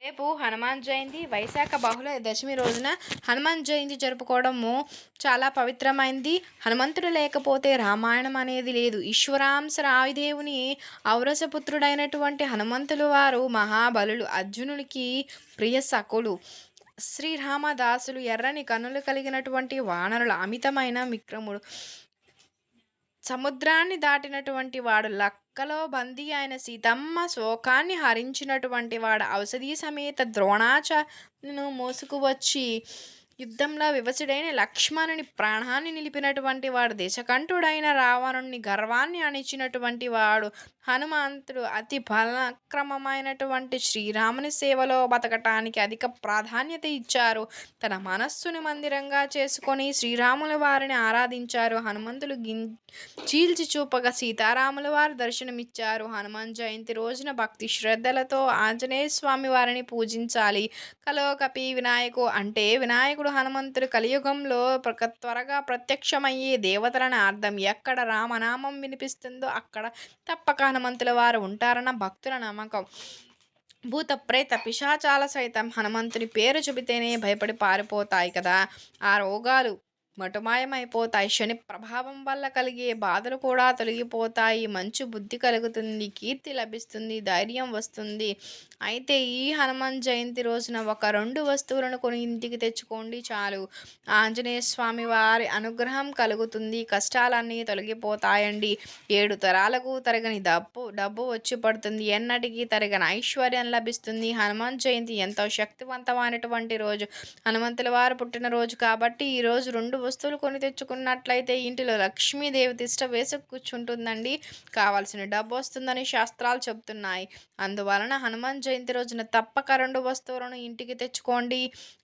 రేపు హనుమాన్ జయంతి వైశాఖ బహుళ దశమి రోజున హనుమాన్ జయంతి జరుపుకోవడము చాలా పవిత్రమైంది. హనుమంతుడు లేకపోతే రామాయణం అనేది లేదు. ఈశ్వరాంశ రాయుదేవుని ఔరసపుత్రుడైనటువంటి హనుమంతులు వారు మహాబలులు, అర్జునుడికి ప్రియ సఖులు, శ్రీరామదాసులు ఎర్రని కన్నులు కలిగినటువంటి వానరుల అమితమైన విక్రముడు, సముద్రాన్ని దాటినటువంటి వాడు, లక్కలో బందీ అయిన సీతమ్మ శోకాన్ని హరించినటువంటి వాడు, ఔషధి సమేత ద్రోణాచార్యులను మోసుకువచ్చి యుద్ధంలో వివసుడైన లక్ష్మణుని ప్రాణాన్ని నిలిపినటువంటి వాడు, దేశకంఠుడైన రావణుని గర్వాన్ని అణిచినటువంటి వాడు హనుమంతుడు. అతి బలక్రమమైనటువంటి శ్రీరాముని సేవలో బతకటానికి అధిక ప్రాధాన్యత ఇచ్చారు. తన మనస్సును మందిరంగా చేసుకొని శ్రీరాముల వారిని ఆరాధించారు. హనుమంతులు చీల్చి చూపగా సీతారాముల వారు దర్శనమిచ్చారు. హనుమాన్ జయంతి రోజున భక్తి శ్రద్ధలతో ఆంజనేయ స్వామి వారిని పూజించాలి. కలోకపి వినాయకు అంటే వినాయకుడు హనుమంతుడు కలియుగంలో త్వరగా ప్రత్యక్షమయ్యే దేవతలను అర్థం. ఎక్కడ రామనామం వినిపిస్తుందో అక్కడ తప్పక హనుమంతుల వారు ఉంటారన్న భక్తుల నమ్మకం. భూత ప్రేత పిశాచాల సైతం హనుమంతుని పేరు చెబితేనే భయపడి పారిపోతాయి కదా. ఆ రోగాలు మటుమాయమైపోతాయి. శని ప్రభావం వల్ల కలిగే బాధలు కూడా తొలగిపోతాయి. మంచి బుద్ధి కలుగుతుంది, కీర్తి లభిస్తుంది, ధైర్యం వస్తుంది. అయితే ఈ హనుమాన్ జయంతి రోజున ఒక 2 వస్తువులను కొని ఇంటికి తెచ్చుకోండి చాలు. ఆంజనేయ స్వామి వారి అనుగ్రహం కలుగుతుంది, కష్టాలన్నీ తొలగిపోతాయండి. 7 తరాలకు తరగని డబ్బు వచ్చి పడుతుంది, ఎన్నటికీ తరగని ఐశ్వర్యం లభిస్తుంది. హనుమాన్ జయంతి ఎంతో శక్తివంతమైనటువంటి రోజు, హనుమంతుల వారు పుట్టినరోజు కాబట్టి ఈరోజు 2 వస్తువులు కొని తెచ్చుకున్నట్లయితే ఇంటిలో లక్ష్మీదేవి తిష్ట వేసి కూర్చుంటుందండి. కావాల్సిన డబ్బు వస్తుందని శాస్త్రాలు చెబుతున్నాయి. అందువలన హనుమాన్ జయంతి రోజున తప్పక 2 వస్తువులను ఇంటికి తెచ్చుకోండి.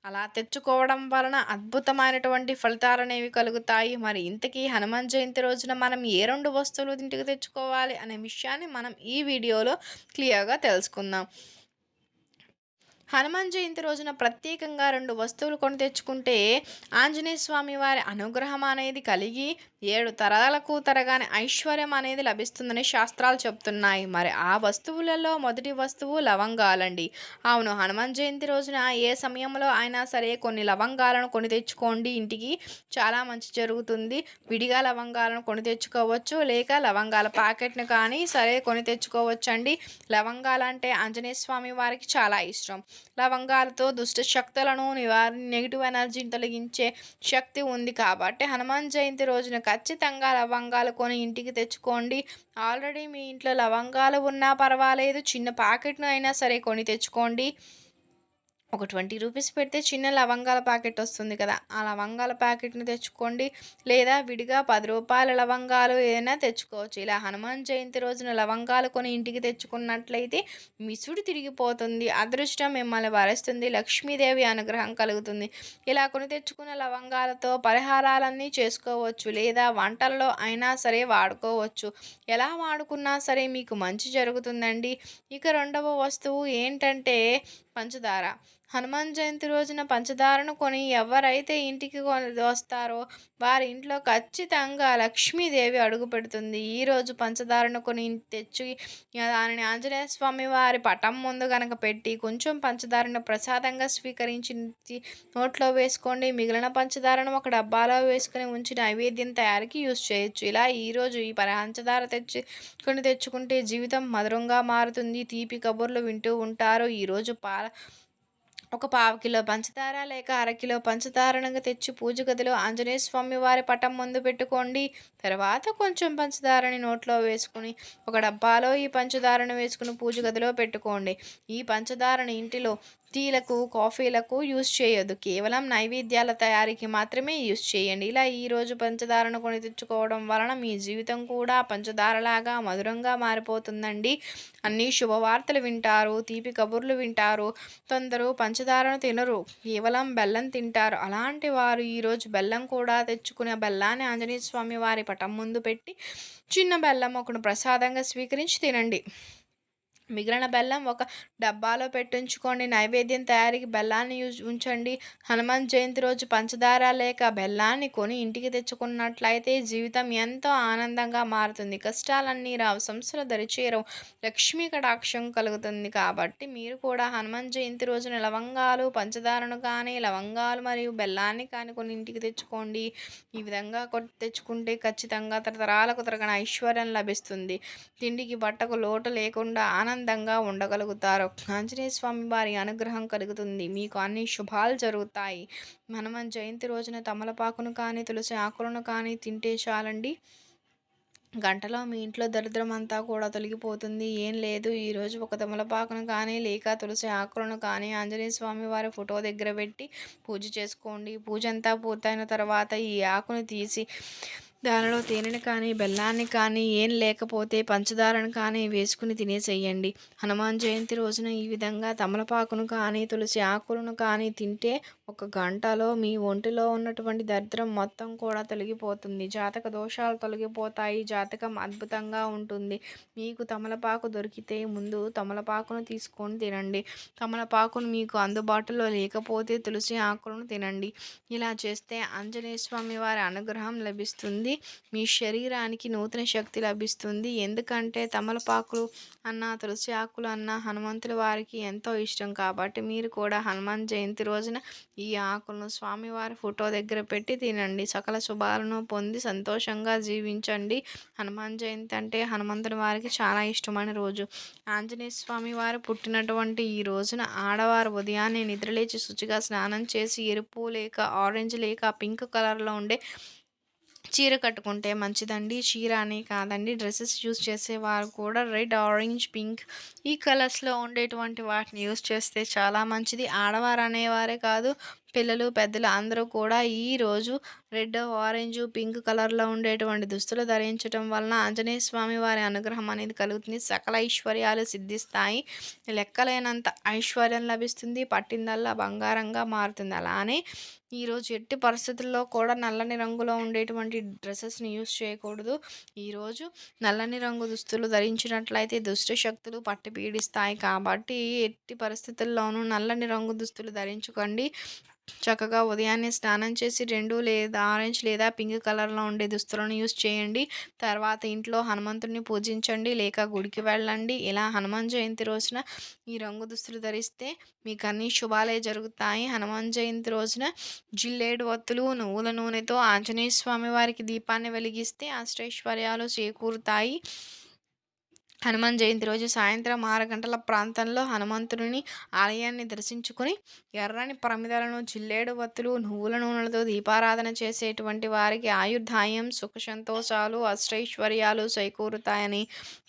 అలా తెచ్చుకోవడం వలన అద్భుతమైనటువంటి ఫలితాలు అనేవి కలుగుతాయి. మరి ఇంతకీ హనుమాన్ జయంతి రోజున మనం ఏ 2 వస్తువులు ఇంటికి తెచ్చుకోవాలి అనే విషయాన్ని మనం ఈ వీడియోలో క్లియర్గా తెలుసుకుందాం. హనుమాన్ జయంతి రోజున ప్రత్యేకంగా 2 వస్తువులు కొని తెచ్చుకుంటే ఆంజనేయ స్వామి వారి అనుగ్రహం అనేది కలిగి 7 తరాలకు తరగానే ఐశ్వర్యం అనేది లభిస్తుందని శాస్త్రాలు చెప్తున్నాయి. మరి ఆ వస్తువులలో మొదటి వస్తువు లవంగాలండి. అవును, హనుమాన్ జయంతి రోజున ఏ సమయంలో అయినా సరే కొన్ని లవంగాలను కొని తెచ్చుకోండి. ఇంటికి చాలా మంచి జరుగుతుంది. విడిగా లవంగాలను కొని తెచ్చుకోవచ్చు, లేక లవంగాల ప్యాకెట్ను కానీ సరే కొని తెచ్చుకోవచ్చండి. లవంగాలంటే ఆంజనేయ స్వామి వారికి చాలా ఇష్టం. లవంగాలతో దుష్ట శక్తులను నెగిటివ్ ఎనర్జీని తొలగించే శక్తి ఉంది కాబట్టి హనుమాన్ జయంతి రోజున ఖచ్చితంగా లవంగాలు కొని ఇంటికి తెచ్చుకోండి. ఆల్రెడీ మీ ఇంట్లో లవంగాలు ఉన్నా పర్వాలేదు, చిన్న ప్యాకెట్ను అయినా సరే కొని తెచ్చుకోండి. ఒక 20 రూపీస్ పెడితే చిన్న లవంగాల ప్యాకెట్ వస్తుంది కదా, ఆ లవంగాల ప్యాకెట్ని తెచ్చుకోండి. లేదా విడిగా 10 రూపాయల లవంగాలు ఏదైనా తెచ్చుకోవచ్చు. ఇలా హనుమాన్ జయంతి రోజున లవంగాలు కొని ఇంటికి తెచ్చుకున్నట్లయితే మిసుడు తిరిగిపోతుంది, అదృష్టం మిమ్మల్ని వరిస్తుంది, లక్ష్మీదేవి అనుగ్రహం కలుగుతుంది. ఇలా కొని తెచ్చుకున్న లవంగాలతో పరిహారాలన్నీ చేసుకోవచ్చు, లేదా వంటల్లో అయినా సరే వాడుకోవచ్చు. ఎలా వాడుకున్నా సరే మీకు మంచి జరుగుతుందండి. ఇక 2వ వస్తువు ఏంటంటే పంచదార. హనుమాన్ జయంతి రోజున పంచదారను కొని ఎవరైతే ఇంటికి వస్తారో వారి ఇంట్లో ఖచ్చితంగా లక్ష్మీదేవి అడుగు పెడుతుంది. ఈరోజు పంచదారను కొని తెచ్చి దానిని ఆంజనేయ స్వామి వారి పటం ముందు కనుక పెట్టి కొంచెం పంచదారను ప్రసాదంగా స్వీకరించి నోట్లో వేసుకోండి. మిగిలిన పంచదారను ఒక డబ్బాలో వేసుకుని ఉంచి నైవేద్యం తయారీకి యూజ్ చేయొచ్చు. ఇలా ఈరోజు ఈ పంచదార తెచ్చుకుంటే జీవితం మధురంగా మారుతుంది. తీపి కబుర్లు వింటూ ఉంటారు. ఈరోజు ఒక 1/2 కిలో పంచదార లేక 1/2 కిలో పంచదారను తెచ్చి పూజ గదిలో ఆంజనేయ స్వామి వారి పటం ముందు పెట్టుకోండి. తర్వాత కొంచెం పంచదారని నోట్లో వేసుకుని ఒక డబ్బాలో ఈ పంచదారను వేసుకుని పూజ గదిలో పెట్టుకోండి. ఈ పంచదారని ఇంటిలో టీలకు, కాఫీలకు యూజ్ చేయొద్దు. కేవలం నైవేద్యాల తయారీకి మాత్రమే యూజ్ చేయండి. ఇలా ఈరోజు పంచదారను కొని తెచ్చుకోవడం వలన మీ జీవితం కూడా పంచదారలాగా మధురంగా మారిపోతుందండి. అన్ని శుభవార్తలు వింటారు, తీపి కబుర్లు వింటారు. కొందరు పంచదారను తినరు, కేవలం బెల్లం తింటారు. అలాంటి వారు ఈరోజు బెల్లం కూడా తెచ్చుకునే బెల్లాన్ని ఆంజనేయ స్వామి వారి పటం ముందు పెట్టి చిన్న బెల్లం ఒకను ప్రసాదంగా స్వీకరించి తినండి. మిగిలిన బెల్లం ఒక డబ్బాలో పెట్టుంచుకోండి. నైవేద్యం తయారీకి బెల్లాన్ని ఉంచండి. హనుమాన్ జయంతి రోజు పంచదార లేక బెల్లాన్ని కొని ఇంటికి తెచ్చుకున్నట్లయితే జీవితం ఎంతో ఆనందంగా మారుతుంది. కష్టాలన్నీ రావు, సమస్యలు దరిచేరవు, లక్ష్మీ కటాక్షం కలుగుతుంది. కాబట్టి మీరు కూడా హనుమాన్ జయంతి రోజున లవంగాలు, పంచదారను కానీ, లవంగాలు మరియు బెల్లాన్ని కానీ కొన్ని ఇంటికి తెచ్చుకోండి. ఈ విధంగా తెచ్చుకుంటే ఖచ్చితంగా తరతరాలకు తరగని ఐశ్వర్యం లభిస్తుంది. తిండికి బట్టకు లోటు లేకుండా ఆనందంగా ఉండగలుగుతారు. ఆంజనేయ స్వామి వారి అనుగ్రహం కలుగుతుంది. మీకు అన్ని శుభాలు జరుగుతాయి. హనుమాన్ జయంతి రోజున తమలపాకును కానీ, తులసి ఆకులను కానీ తింటే చాలండి, గంటలో మీ ఇంట్లో దరిద్రం అంతా కూడా తొలగిపోతుంది. ఏం లేదు, ఈరోజు ఒక తమలపాకును కానీ లేక తులసి ఆకులను కానీ ఆంజనేయ స్వామి వారి ఫోటో దగ్గర పెట్టి పూజ చేసుకోండి. పూజ అంతా పూర్తయిన తర్వాత ఈ ఆకును తీసి దానిలో తేనెని కానీ, బెల్లాన్ని కానీ, ఏం లేకపోతే పంచదారను కానీ వేసుకుని తినేసేయండి. హనుమాన్ జయంతి రోజున ఈ విధంగా తమలపాకును కానీ, తులసి ఆకులను కానీ తింటే ఒక గంటలో మీ ఒంటిలో ఉన్నటువంటి దరిద్రం మొత్తం కూడా తొలగిపోతుంది. జాతక దోషాలు తొలగిపోతాయి. జాతకం అద్భుతంగా ఉంటుంది. మీకు తమలపాకు దొరికితే ముందు తమలపాకును తీసుకొని తినండి. తమలపాకును మీకు అందుబాటులో లేకపోతే తులసి ఆకులను తినండి. ఇలా చేస్తే ఆంజనేయ స్వామి వారి అనుగ్రహం లభిస్తుంది. మీ శరీరానికి నూతన శక్తి లభిస్తుంది. ఎందుకంటే తమలపాకులు అన్న, తులసి ఆకులు అన్న హనుమంతుల వారికి ఎంతో ఇష్టం. కాబట్టి మీరు కూడా హనుమాన్ జయంతి రోజున ఈ ఆకులను స్వామివారి ఫోటో దగ్గర పెట్టి తినండి. సకల శుభాలను పొంది సంతోషంగా జీవించండి. హనుమాన్ జయంతి అంటే హనుమంతుని వారికి చాలా ఇష్టమైన రోజు. ఆంజనేయ స్వామి వారు పుట్టినటువంటి ఈ రోజున ఆడవారు ఉదయాన్నే నిద్రలేచి శుచిగా స్నానం చేసి ఎరుపు లేక ఆరెంజ్ లేక పింక్ కలర్లో ఉండే చీర కట్టుకుంటే మంచిదండి. చీర అని కాదండి, డ్రెస్సెస్ యూస్ చేసేవారు కూడా రెడ్, ఆరెంజ్, పింక్ ఈ కలర్స్లో ఉండేటువంటి వాటిని యూస్ చేస్తే చాలా మంచిది. ఆడవారు అనేవారే కాదు, పిల్లలు, పెద్దలు అందరూ కూడా ఈరోజు రెడ్, ఆరెంజ్, పింక్ కలర్లో ఉండేటువంటి దుస్తులు ధరించడం వలన ఆంజనేయ స్వామి వారి అనుగ్రహం అనేది కలుగుతుంది. సకల ఐశ్వర్యాలు సిద్ధిస్తాయి. లెక్కలేనంత ఐశ్వర్యం లభిస్తుంది. పట్టిందల్లా బంగారంగా మారుతుంది. అలానే ఈరోజు ఎట్టి పరిస్థితుల్లో కూడా నల్లని రంగులో ఉండేటువంటి డ్రెస్సెస్ని యూస్ చేయకూడదు. ఈరోజు నల్లని రంగు దుస్తులు ధరించినట్లయితే దుష్ట శక్తులు పట్టి పీడిస్తాయి. కాబట్టి ఎట్టి పరిస్థితుల్లోనూ నల్లని రంగు దుస్తులు ధరించకండి. చక్కగా ఉదయాన్నే స్నానం చేసి 2 లేదా ఆరెంజ్ లేదా పింక్ కలర్లో ఉండే దుస్తులను యూస్ చేయండి. తర్వాత ఇంట్లో హనుమంతుడిని పూజించండి లేక గుడికి వెళ్ళండి. ఇలా హనుమాన్ జయంతి రోజున ఈ రంగు దుస్తులు ధరిస్తే మీకు అన్ని శుభాలే జరుగుతాయి. హనుమాన్ జయంతి రోజున జిల్లేడు ఒత్తులు, నువ్వుల నూనెతో ఆంజనేయ స్వామి వారికి దీపాన్ని వెలిగిస్తే అష్టైశ్వర్యాలు చేకూరుతాయి. హనుమాన్ జయంతి రోజు సాయంత్రం 6 గంటల ప్రాంతంలో హనుమంతుని ఆలయాన్ని దర్శించుకుని ఎర్రని ప్రమిదలను, జిల్లేడు వత్తులు, నువ్వుల నూనెలతో దీపారాధన చేసేటువంటి వారికి ఆయుర్దాయం, సుఖ సంతోషాలు, అష్టైశ్వర్యాలు చేకూరుతాయని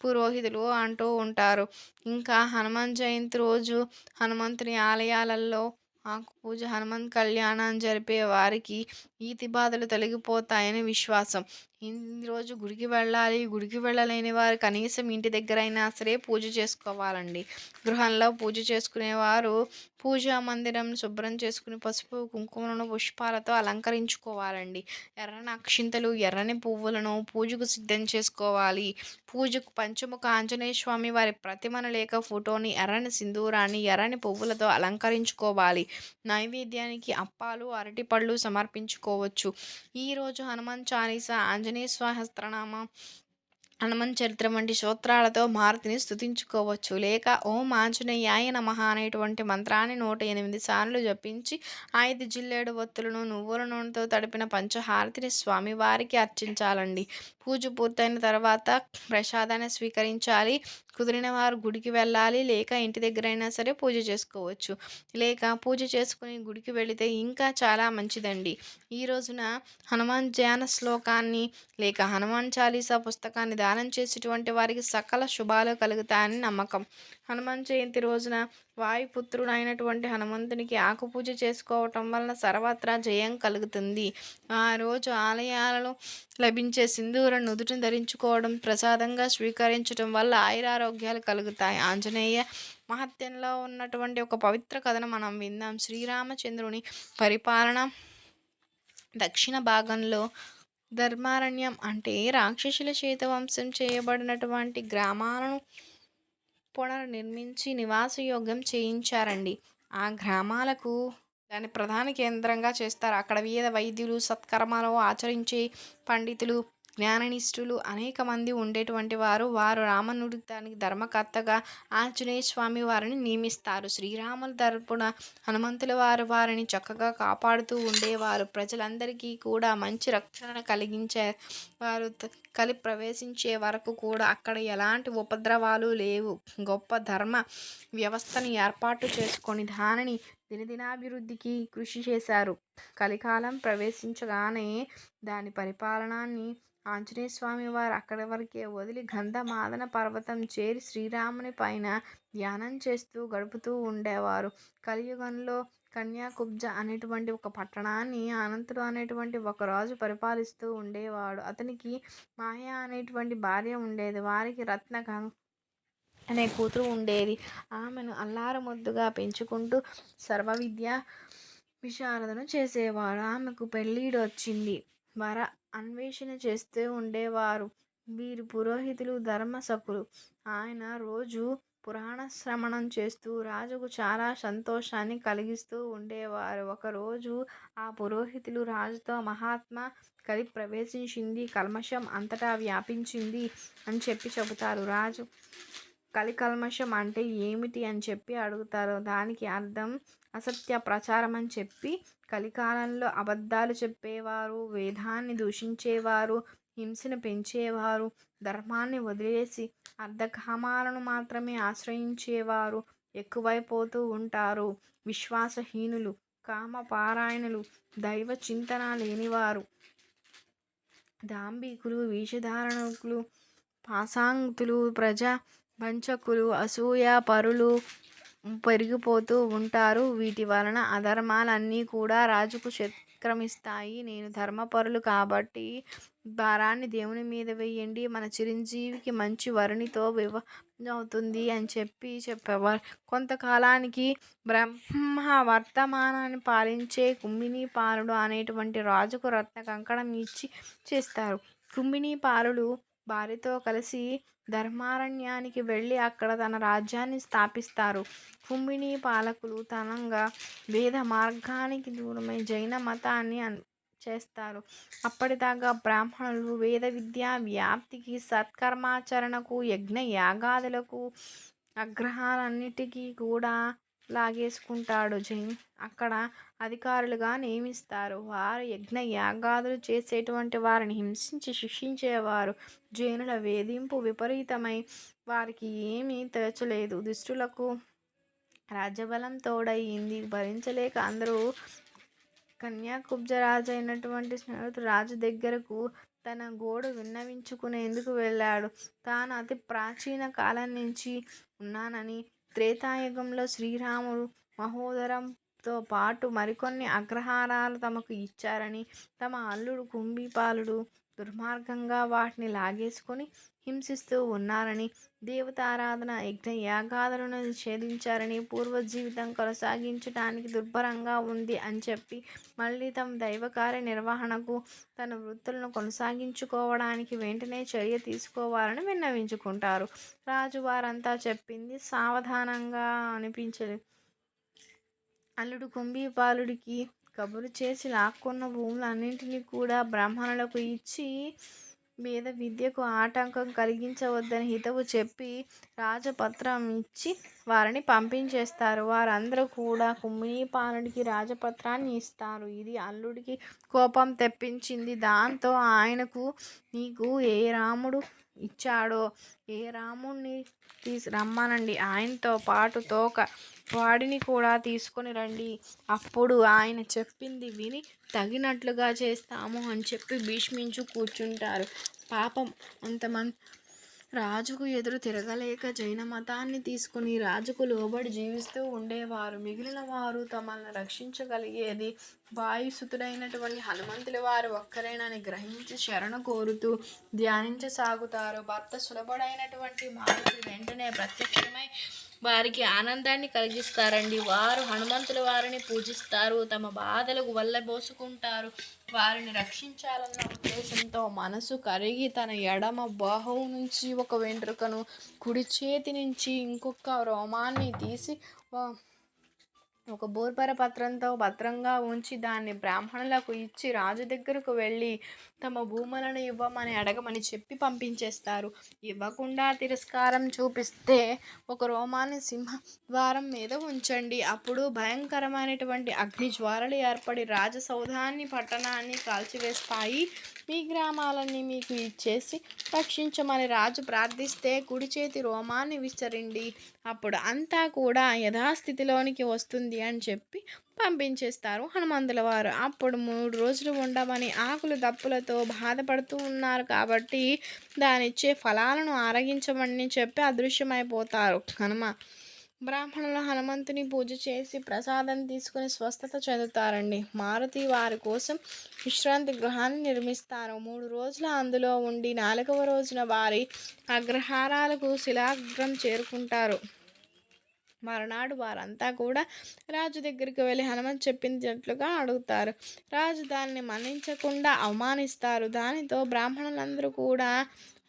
పురోహితులు అంటూ ఉంటారు. ఇంకా హనుమాన్ జయంతి రోజు హనుమంతుని ఆలయాలలో ఆకు పూజ, హనుమాన్ కళ్యాణం జరిపే వారికి ఈతి బాధలు తొలగిపోతాయని విశ్వాసం. ఈరోజు గుడికి వెళ్ళాలి, గుడికి వెళ్ళలేని వారు కనీసం ఇంటి దగ్గరైనా సరే పూజ చేసుకోవాలండి. గృహంలో పూజ చేసుకునేవారు పూజా మందిరం శుభ్రం చేసుకుని పసుపు, కుంకుమలను, పుష్పాలతో అలంకరించుకోవాలండి. ఎర్రని అక్షింతలు, ఎర్రని పువ్వులను పూజకు సిద్ధం చేసుకోవాలి. పూజకు పంచముఖ ఆంజనేయ స్వామి వారి ప్రతిమను లేక ఫోటోని, ఎర్రని సింధూరాన్ని, ఎర్రని పువ్వులతో అలంకరించుకోవాలి. నైవేద్యానికి అప్పాలు, అరటిపళ్ళు సమర్పించుకోవచ్చు. ఈరోజు హనుమాన్ చాలీసా, ఆంజనేయ సహస్రనామం, హనుమన్ చరిత్ర వంటి స్తోత్రాలతో మారుతిని స్తుతించుకోవచ్చు. లేక ఓం ఆంజనేయాయ నమః అనేటువంటి మంత్రాన్ని 108 సార్లు జపించి 5 జిల్లేడు ఒత్తులను నువ్వుల నూనెతో తడిపిన పంచహారతిని స్వామివారికి అర్చించాలండి. పూజ పూర్తయిన తర్వాత ప్రసాదాన్ని స్వీకరించాలి. కుదిరిన వారు గుడికి వెళ్ళాలి లేక ఇంటి దగ్గరైనా సరే పూజ చేసుకోవచ్చు. లేక పూజ చేసుకుని గుడికి వెళితే ఇంకా చాలా మంచిదండి. ఈ రోజున హనుమాన్ ధ్యాన శ్లోకాన్ని లేక హనుమాన్ చాలీసా పుస్తకాన్ని దానం చేసేటువంటి వారికి సకల శుభాలు కలుగుతాయని నమ్మకం. హనుమాన్ జయంతి రోజున వాయుపుత్రుడైనటువంటి హనుమంతునికి ఆకుపూజ చేసుకోవటం వలన సర్వత్రా జయం కలుగుతుంది. ఆ రోజు ఆలయాలలో లభించే సింధూరం నుదుటిని ధరించుకోవడం, ప్రసాదంగా స్వీకరించడం వల్ల ఆయురారోగ్యాలు కలుగుతాయి. ఆంజనేయ మహత్యంలో ఉన్నటువంటి ఒక పవిత్ర కథను మనం విందాం. శ్రీరామచంద్రుని పరిపాలన దక్షిణ భాగంలో ధర్మారణ్యం అంటే రాక్షసుల చేత వంశం చేయబడినటువంటి గ్రామాలను పునర్నిర్మించి నివాసయోగ్యం చేయించారండి. ఆ గ్రామాలకు దాన్ని ప్రధాన కేంద్రంగా చేస్తారు. అక్కడ వేద వైద్యులు, సత్కర్మలు ఆచరించే పండితులు, జ్ఞాననిష్ఠులు అనేక మంది ఉండేటువంటి వారు రావణుడి దానికి ధర్మకర్తగా ఆంజనేయ స్వామి వారిని నియమిస్తారు. శ్రీరాముల తరపున హనుమంతుల వారిని చక్కగా కాపాడుతూ ఉండేవారు. ప్రజలందరికీ కూడా మంచి రక్షణ కలిగించే వారు. కలి ప్రవేశించే వరకు కూడా అక్కడ ఎలాంటి ఉపద్రవాలు లేవు. గొప్ప ధర్మ వ్యవస్థను ఏర్పాటు చేసుకొని దానిని దినదినాభివృద్ధికి కృషి చేశారు. కలికాలం ప్రవేశించగానే దాని పరిపాలనాన్ని ఆంజనేయ స్వామి వారు అక్కడి వరకే వదిలి గంధమాదన పర్వతం చేరి శ్రీరాముని పైన ధ్యానం చేస్తూ గడుపుతూ ఉండేవారు. కలియుగంలో కన్యాకుబ్జ అనేటువంటి ఒక పట్టణాన్ని అనంతుడు అనేటువంటి ఒక రాజు పరిపాలిస్తూ ఉండేవాడు. అతనికి మాయ అనేటువంటి భార్య ఉండేది. వారికి రత్న అనే కూతురు ఉండేది. ఆమెను అల్లారు ముద్దుగా పెంచుకుంటూ సర్వ విద్య విశారదను చేసేవాడు. ఆమెకు పెళ్ళిడు వచ్చింది. వర అన్వేషణ చేస్తూ ఉండేవారు వీరు పురోహితులు, ధర్మసకులు. ఆయన రోజు పురాణ శ్రవణం చేస్తూ రాజుకు చాలా సంతోషాన్ని కలిగిస్తూ ఉండేవారు. ఒకరోజు ఆ పురోహితులు రాజుతో మహాత్మా కలి ప్రవేశించింది, కల్మషం అంతటా వ్యాపించింది అని చెబుతారు. రాజు కలికల్మషం అంటే ఏమిటి అని చెప్పి అడుగుతారు. దానికి అర్థం అసత్య ప్రచారం అని చెప్పి, కలికాలంలో అబద్ధాలు చెప్పేవారు, వేదాన్ని దూషించేవారు, హింసను పెంచేవారు, ధర్మాన్ని వదిలేసి అర్ధకామాలను మాత్రమే ఆశ్రయించేవారు ఎక్కువైపోతూ ఉంటారు. విశ్వాసహీనులు, కామపారాయణులు, దైవ చింతన లేనివారు, దాంభికులు, వేషధారణకులు, పాసాంగుతులు, ప్రజా వంచకులు, అసూయ పరులు పెరిగిపోతూ ఉంటారు. వీటి వలన అధర్మాలన్నీ కూడా రాజుకు చక్రమిస్తాయి. నేను ధర్మపరులు కాబట్టి భారాన్ని దేవుని మీద వేయండి, మన చిరంజీవికి మంచి వరునితో వివాహం అవుతుంది అని చెప్పేవారు. కొంతకాలానికి బ్రహ్మ వర్తమానాన్ని పాలించే కుంభినీపాలుడు అనేటువంటి రాజుకు రత్న కంకణం ఇచ్చి చేస్తారు. కుంభినీపాలుడు భార్యతో కలిసి ధర్మారణ్యానికి వెళ్ళి అక్కడ తన రాజ్యాన్ని స్థాపిస్తారు. కుంభినీ పాలకులు తనంగా వేద మార్గానికి దూరమై జైన మతాన్ని చేస్తారు. అప్పటిదాకా బ్రాహ్మణులు వేద విద్యా వ్యాప్తికి, సత్కర్మాచరణకు, యజ్ఞ యాగాదులకు, అగ్రహాలన్నిటికీ కూడా లాగేసుకుంటాడు. అక్కడ అధికారులుగా నియమిస్తారు. వారు యజ్ఞ యాగాదులు చేసేటువంటి వారిని హింసించి శిక్షించేవారు. జైనుల వేధింపు విపరీతమై వారికి ఏమీ తోచలేదు. దుష్టులకు రాజ్యబలం తోడయింది. భరించలేక అందరూ కన్యాకుబ్జరాజు అయినటువంటి స్నేహితుడు రాజు దగ్గరకు తన గోడు విన్నవించుకునేందుకు వెళ్ళాడు. తాను అతి ప్రాచీన కాలం నుంచి ఉన్నానని, త్రేతాయుగంలో శ్రీరాముడు మహోదరంతో పాటు మరికొన్ని అగ్రహారాలు తమకు ఇచ్చారని, తమ అల్లుడు కుంభిపాలుడు దుర్మార్గంగా వాటిని లాగేసుకొని హింసిస్తూ ఉన్నారని, దేవతారాధన, యజ్ఞ యాగాదులను నిషేధించారని, పూర్వ జీవితం కొనసాగించడానికి దుర్భరంగా ఉంది అని చెప్పి మళ్ళీ తమ దైవకార్య నిర్వహణకు, తన వృత్తులను కొనసాగించుకోవడానికి వెంటనే చర్య తీసుకోవాలని విన్నవించుకుంటారు. రాజు వారంతా చెప్పింది సావధానంగా అనిపించలేదు. అల్లుడు కుంభిపాలుడికి కబురు చేసి లాక్కున్న భూములన్నింటినీ కూడా బ్రాహ్మణులకు ఇచ్చి వేద విద్యకు ఆటంకం కలిగించవద్దని హితవు చెప్పి రాజపత్రం ఇచ్చి వారిని పంపించేస్తారు. వారందరూ కూడా కుంభినీపాలుడికి రాజపత్రాన్ని ఇస్తారు. ఇది అల్లుడికి కోపం తెప్పించింది. దాంతో ఆయనకు, నీకు ఏ రాముడు ఇచ్చాడో ఏ రాముడిని రమ్మనండి, ఆయనతో పాటు తోక వాడిని కూడా తీసుకొని రండి, అప్పుడు ఆయన చెప్పింది విని తగినట్లుగా చేస్తాము అని చెప్పి భీష్మించు కూర్చుంటారు. పాపం అంతమంది రాజుకు ఎదురు తిరగలేక జైన మతాన్ని తీసుకుని రాజుకు లోబడి జీవిస్తూ ఉండేవారు. మిగిలిన వారు తమను రక్షించగలిగేది వాయుసుతుడైనటువంటి హనుమంతుల వారు ఒక్కరేనని గ్రహించి శరణు కోరుతూ ధ్యానించసాగుతారు. భర్త సులభుడైనటువంటి మారుతి వెంటనే ప్రత్యక్షమై వారికి ఆనందాన్ని కలిగిస్తారండి. వారు హనుమంతుల వారిని పూజిస్తారు. తమ బాధలకు వల్లబోసుకుంటారు. వారిని రక్షించాలన్న ఉద్దేశంతో మనసు కరిగి తన ఎడమ బాహువు నుంచి ఒక వెంట్రుకను, కుడి చేతి నుంచి ఇంకొక రోమాన్ని తీసి ఒక బూర్పర పత్రంతో భద్రంగా ఉంచి దాన్ని బ్రాహ్మణులకు ఇచ్చి రాజు దగ్గరకు వెళ్ళి తమ భూములను ఇవ్వమని అడగమని చెప్పి పంపించేస్తారు. ఇవ్వకుండా తిరస్కారం చూపిస్తే ఒక రోమాన్ని సింహద్వారం మీద ఉంచండి. అప్పుడు భయంకరమైనటువంటి అగ్ని జ్వాలలు ఏర్పడి రాజసౌధాన్ని పట్టణాన్ని కాల్చివేస్తాయి. మీ గ్రామాలన్నీ మీకు ఇచ్చేసి రక్షించమని రాజు ప్రార్థిస్తే కుడి చేతి రోమాన్ని విసరండి. అప్పుడు అంతా కూడా యథాస్థితిలోనికి వస్తుంది అని చెప్పి పంపించేస్తారు హనుమంతుల వారు. అప్పుడు 3 రోజులు ఉండమని ఆకులు దప్పులతో బాధపడుతూ ఉన్నారు కాబట్టి దానిచ్చే ఫలాలను ఆరగించమని చెప్పి అదృశ్యమైపోతారు హనుమ. బ్రాహ్మణులు హనుమంతుని పూజ చేసి ప్రసాదం తీసుకుని స్వస్థత చెందుతారండి. మారుతి వారి కోసం విశ్రాంతి గృహాన్ని నిర్మిస్తారు. 3 రోజులు అందులో ఉండి 4వ రోజున వారి అగ్రహారాలకు శిలాగ్రం చేరుకుంటారు. మరునాడు వారంతా కూడా రాజు దగ్గరికి వెళ్ళి హనుమంత్ చెప్పినట్లుగా అడుగుతారు. రాజు దాన్ని మన్నించకుండా అవమానిస్తారు. దానితో బ్రాహ్మణులందరూ కూడా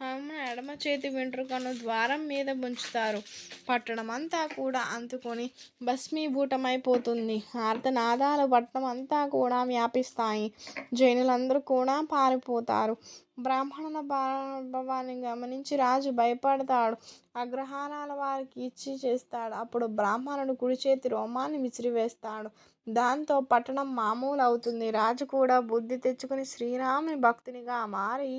హనుమ ఎడమ చేతి వెంట్రుకను ద్వారం మీద ఉంచుతారు. పట్టణం అంతా కూడా అంతుకొని భస్మీభూతమైపోతుంది. ఆర్తనాదాలు పట్టణం అంతా కూడా వ్యాపిస్తాయి. జైనులందరూ కూడా పారిపోతారు. బ్రాహ్మణుల భావాన్ని గమనించి రాజు భయపడతాడు. అగ్రహారాల వారికి ఇచ్చి చేస్తాడు. అప్పుడు బ్రాహ్మణుడు కుడి చేతి రోమాన్ని విసిరివేస్తాడు. దాంతో పట్టణం మామూలు అవుతుంది. రాజు కూడా బుద్ధి తెచ్చుకుని శ్రీరాముని భక్తునిగా మారి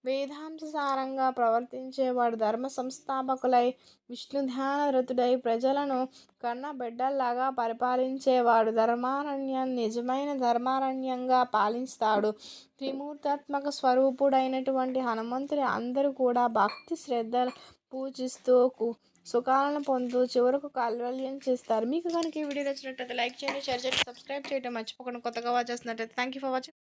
వేదాంతసారంగా ప్రవర్తించేవాడు. ధర్మ సంస్థాపకులై విష్ణుధ్యాన రతుడై ప్రజలను కన్న బిడ్డల్లాగా పరిపాలించేవాడు. ధర్మారణ్యాన్ని నిజమైన ధర్మారణ్యంగా పాలిస్తాడు. త్రిమూర్తాత్మక స్వరూపుడైనటువంటి హనుమంతుని అందరూ కూడా భక్తి శ్రద్ధలు పూజిస్తూ సుఖాలను పొందుతూ చివరకు కైవల్యం చేస్తారు. మీకు కనుక ఈ వీడియో నచ్చినట్లయితే లైక్ చేయండి, షేర్ చేయండి, సబ్స్క్రైబ్ చేయడం మర్చిపోకుండా. కొత్తగా వాచ్ చేస్తున్నట్లయితే థ్యాంక్ యూ ఫర్ వాచింగ్.